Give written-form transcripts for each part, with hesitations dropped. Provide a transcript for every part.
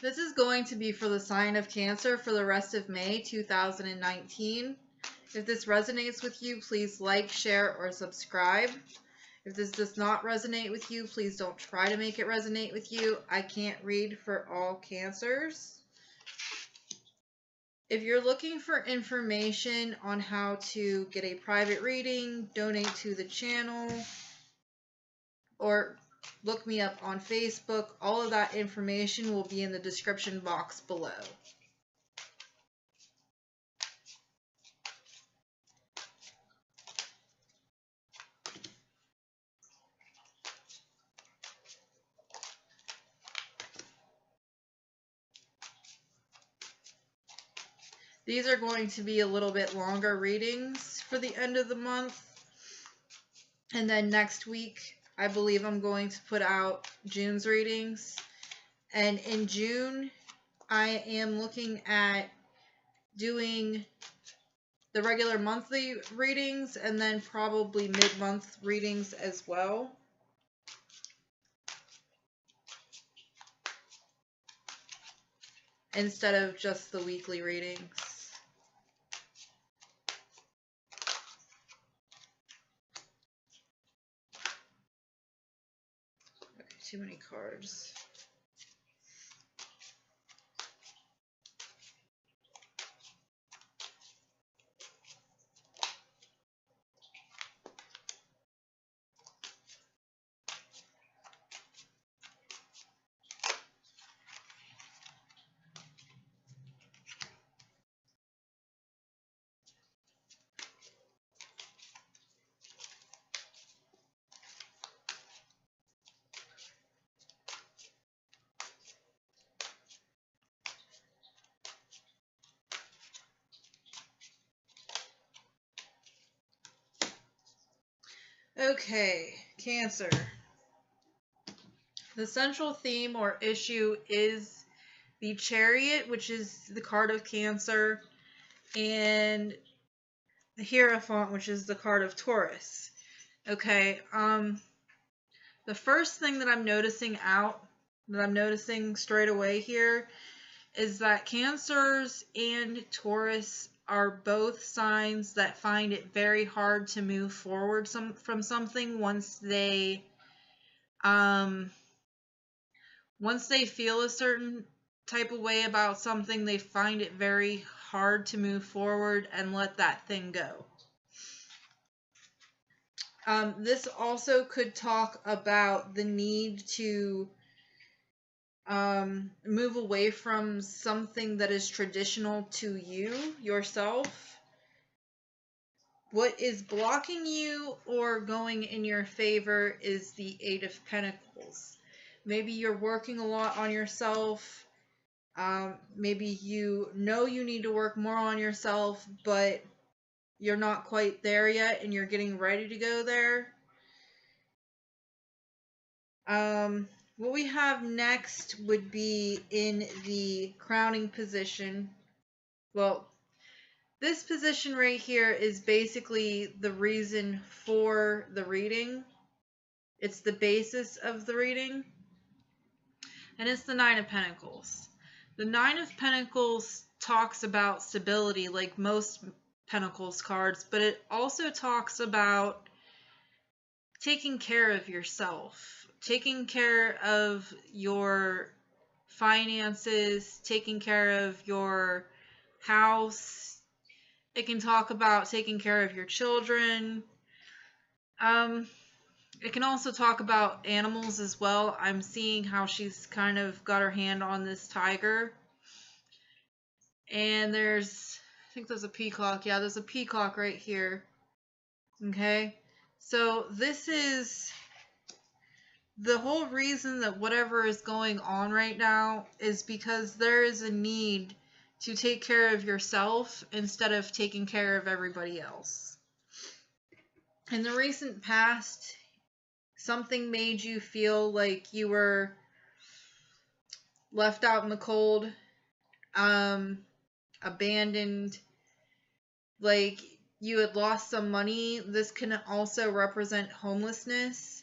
This is going to be for the sign of Cancer for the rest of May 2019. If this resonates with you, please like, share, or subscribe. If this does not resonate with you, please don't try to make it resonate with you. I can't read for all cancers. If you're looking for information on how to get a private reading, donate to the channel, or look me up on Facebook, all of that information will be in the description box below. These are going to be a little bit longer readings for the end of the month. And then next week, I believe I'm going to put out June's readings. And in June, I am looking at doing the regular monthly readings and then probably mid-month readings as well. Instead of just the weekly readings. Okay, too many cards. Okay, Cancer. The central theme or issue is the Chariot, which is the card of Cancer, and the Hierophant, which is the card of Taurus. Okay, the first thing that I'm noticing straight away here is that Cancers and Taurus are both signs that find it very hard to move forward from something once they feel a certain type of way about something. They find it very hard to move forward and let that thing go. This also could talk about the need to move away from something that is traditional to you, yourself. What is blocking you or going in your favor is the Eight of Pentacles. Maybe you're working a lot on yourself. Maybe you know you need to work more on yourself, but you're not quite there yet and you're getting ready to go there. What we have next would be in the crowning position. Well, this position right here is basically the reason for the reading. It's the basis of the reading. And it's the Nine of Pentacles. The Nine of Pentacles talks about stability like most Pentacles cards, but it also talks about taking care of yourself. Taking care of your finances, taking care of your house. It can talk about taking care of your children. It can also talk about animals as well. I'm seeing how she's kind of got her hand on this tiger. And I think there's a peacock. Yeah, there's a peacock right here. Okay. So this is the whole reason that whatever is going on right now is because there is a need to take care of yourself instead of taking care of everybody else. In the recent past, something made you feel like you were left out in the cold, abandoned, like you had lost some money. This can also represent homelessness.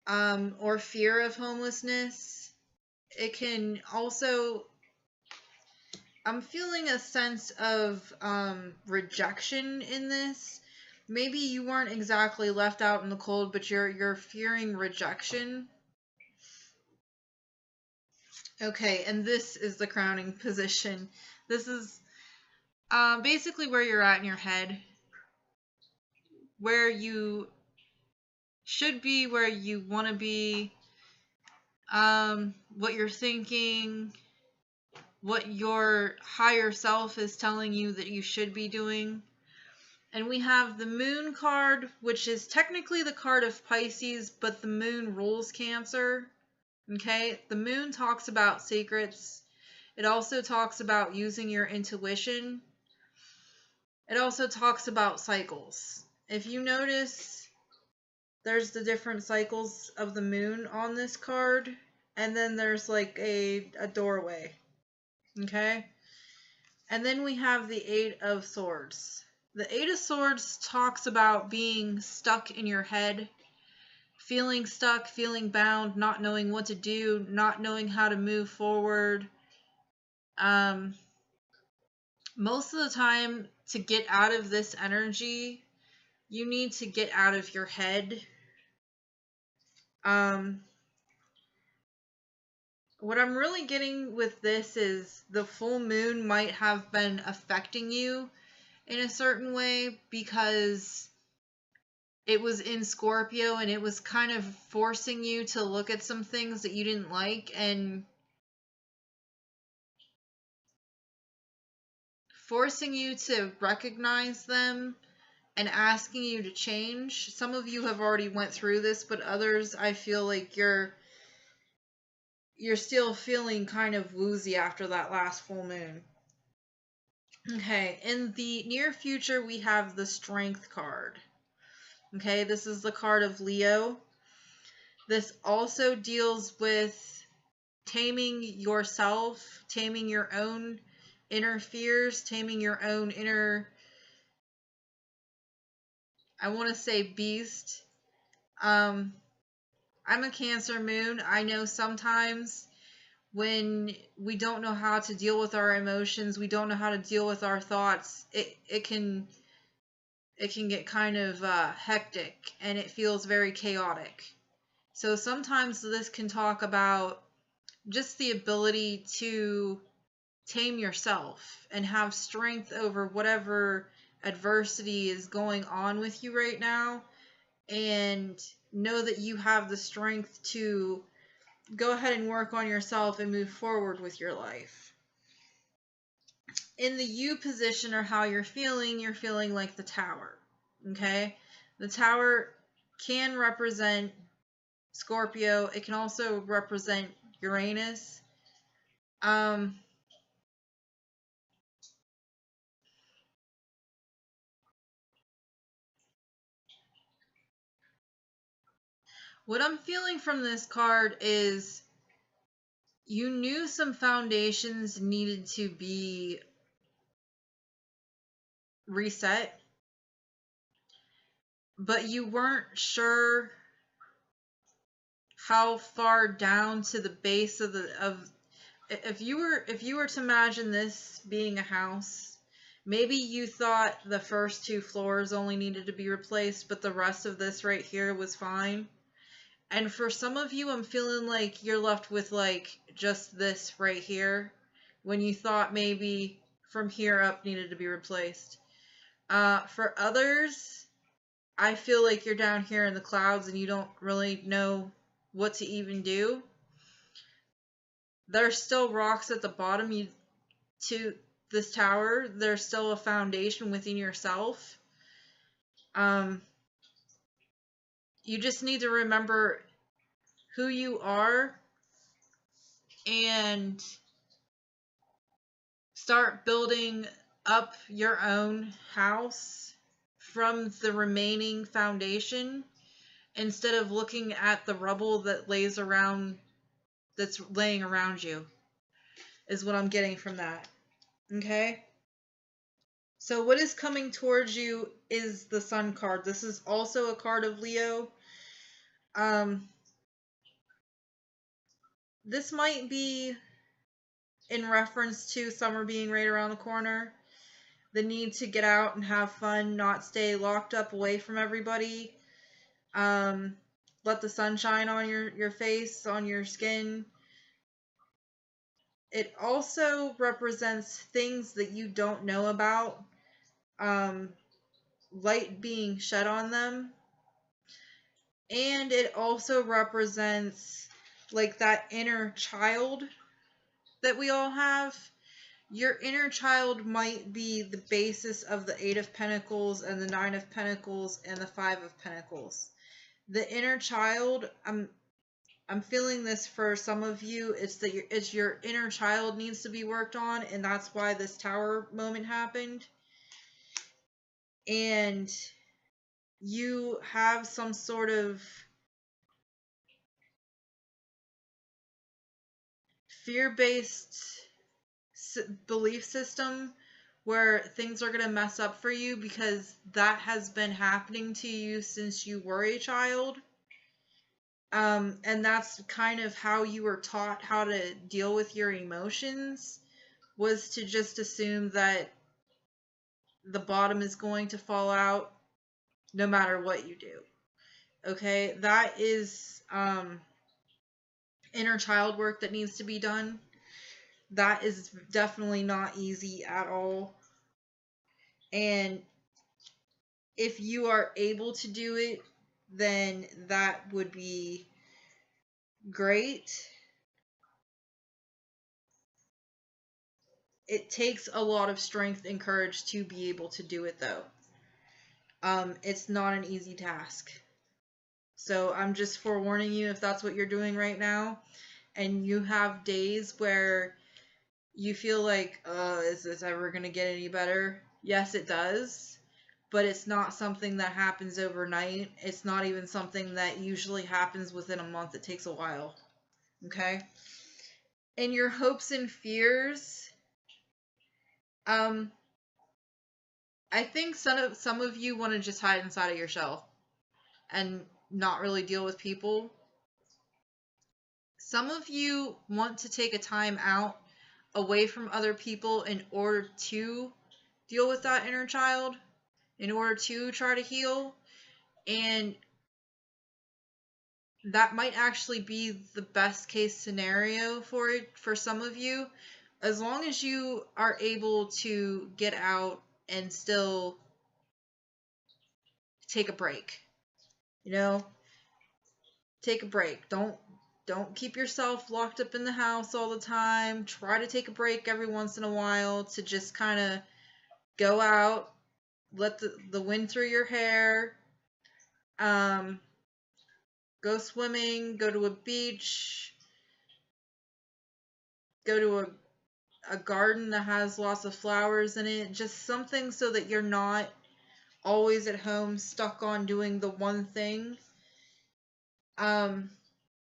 Or fear of homelessness. it can also, I'm feeling a sense of rejection in this. Maybe you weren't exactly left out in the cold, but you're fearing rejection. Okay, and this is the crowning position. This is basically where you're at in your head, where you should be, where you want to be, what you're thinking, what your higher self is telling you that you should be doing. And we have the Moon card, which is technically the card of Pisces, but the Moon rules Cancer. Okay? The Moon talks about secrets. It also talks about using your intuition. It also talks about cycles. If you notice, there's the different cycles of the Moon on this card, and then there's like a doorway. Okay? And then we have the Eight of Swords. The Eight of Swords talks about being stuck in your head, feeling stuck, feeling bound, not knowing what to do, not knowing how to move forward. Most of the time, to get out of this energy, you need to get out of your head. What I'm really getting with this is the full moon might have been affecting you in a certain way because it was in Scorpio and it was kind of forcing you to look at some things that you didn't like and forcing you to recognize them and asking you to change. Some of you have already went through this, but others, I feel like you're still feeling kind of woozy after that last full moon. Okay, in the near future, we have the Strength card. Okay, this is the card of Leo. This also deals with taming yourself, taming your own inner fears, taming your own inner, I want to say, beast. I'm a Cancer moon. I know sometimes when we don't know how to deal with our emotions, we don't know how to deal with our thoughts, it can get kind of hectic and it feels very chaotic. So sometimes this can talk about just the ability to tame yourself and have strength over whatever adversity is going on with you right now, and know that you have the strength to go ahead and work on yourself and move forward with your life. In the U position, or how you're feeling like the Tower. Okay? The Tower can represent Scorpio. It can also represent Uranus. What I'm feeling from this card is you knew some foundations needed to be reset, but you weren't sure how far down to the base of if you were to imagine this being a house, maybe you thought the first 2 floors only needed to be replaced, but the rest of this right here was fine. And for some of you, I'm feeling like you're left with like just this right here, when you thought maybe from here up needed to be replaced. For others, I feel like you're down here in the clouds and you don't really know what to even do. There's still rocks at the bottom to this tower. There's still a foundation within yourself. You just need to remember who you are and start building up your own house from the remaining foundation instead of looking at the rubble that that's laying around you, is what I'm getting from that. Okay? So what is coming towards you is the Sun card. This is also a card of Leo. this might be in reference to summer being right around the corner. The need to get out and have fun, not stay locked up away from everybody. Let the sun shine on your face, on your skin. It also represents things that you don't know about. Light being shed on them. And it also represents like that inner child that we all have. Your inner child might be the basis of the Eight of Pentacles and the Nine of Pentacles and the Five of Pentacles. The inner child, I'm feeling this for some of you. It's your inner child needs to be worked on, and that's why this Tower moment happened. And you have some sort of fear-based belief system where things are going to mess up for you because that has been happening to you since you were a child. And that's kind of how you were taught how to deal with your emotions, was to just assume that the bottom is going to fall out no matter what you do. Okay, that is inner child work that needs to be done. That is definitely not easy at all. And if you are able to do it, then that would be great. It takes a lot of strength and courage to be able to do it, though. It's not an easy task. So I'm just forewarning you, if that's what you're doing right now, and you have days where you feel like, is this ever going to get any better? Yes, it does. But it's not something that happens overnight. It's not even something that usually happens within a month. It takes a while. Okay? And your hopes and fears, I think some of you want to just hide inside of your shell and not really deal with people. Some of you want to take a time out away from other people in order to deal with that inner child, in order to try to heal. And that might actually be the best case scenario for some of you, as long as you are able to get out and still take a break. You know, take a break. Don't keep yourself locked up in the house all the time. Try to take a break every once in a while to just kind of go out, let the wind through your hair, go swimming, go to a beach, go to a garden that has lots of flowers in it. Just something so that you're not always at home stuck on doing the one thing.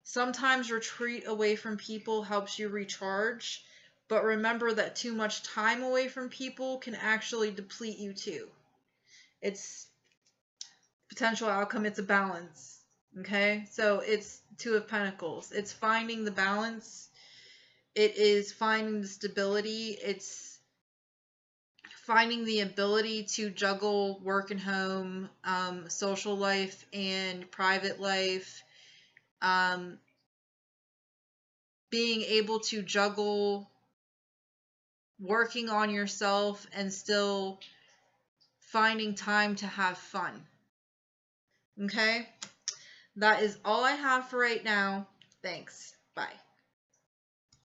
Sometimes retreat away from people helps you recharge, but remember that too much time away from people can actually deplete you too. It's potential outcome, it's a balance. Okay? So it's Two of Pentacles. It's finding the balance. It is finding the stability. It's finding the ability to juggle work and home, social life and private life, being able to juggle working on yourself and still finding time to have fun. Okay? That is all I have for right now. Thanks. Bye.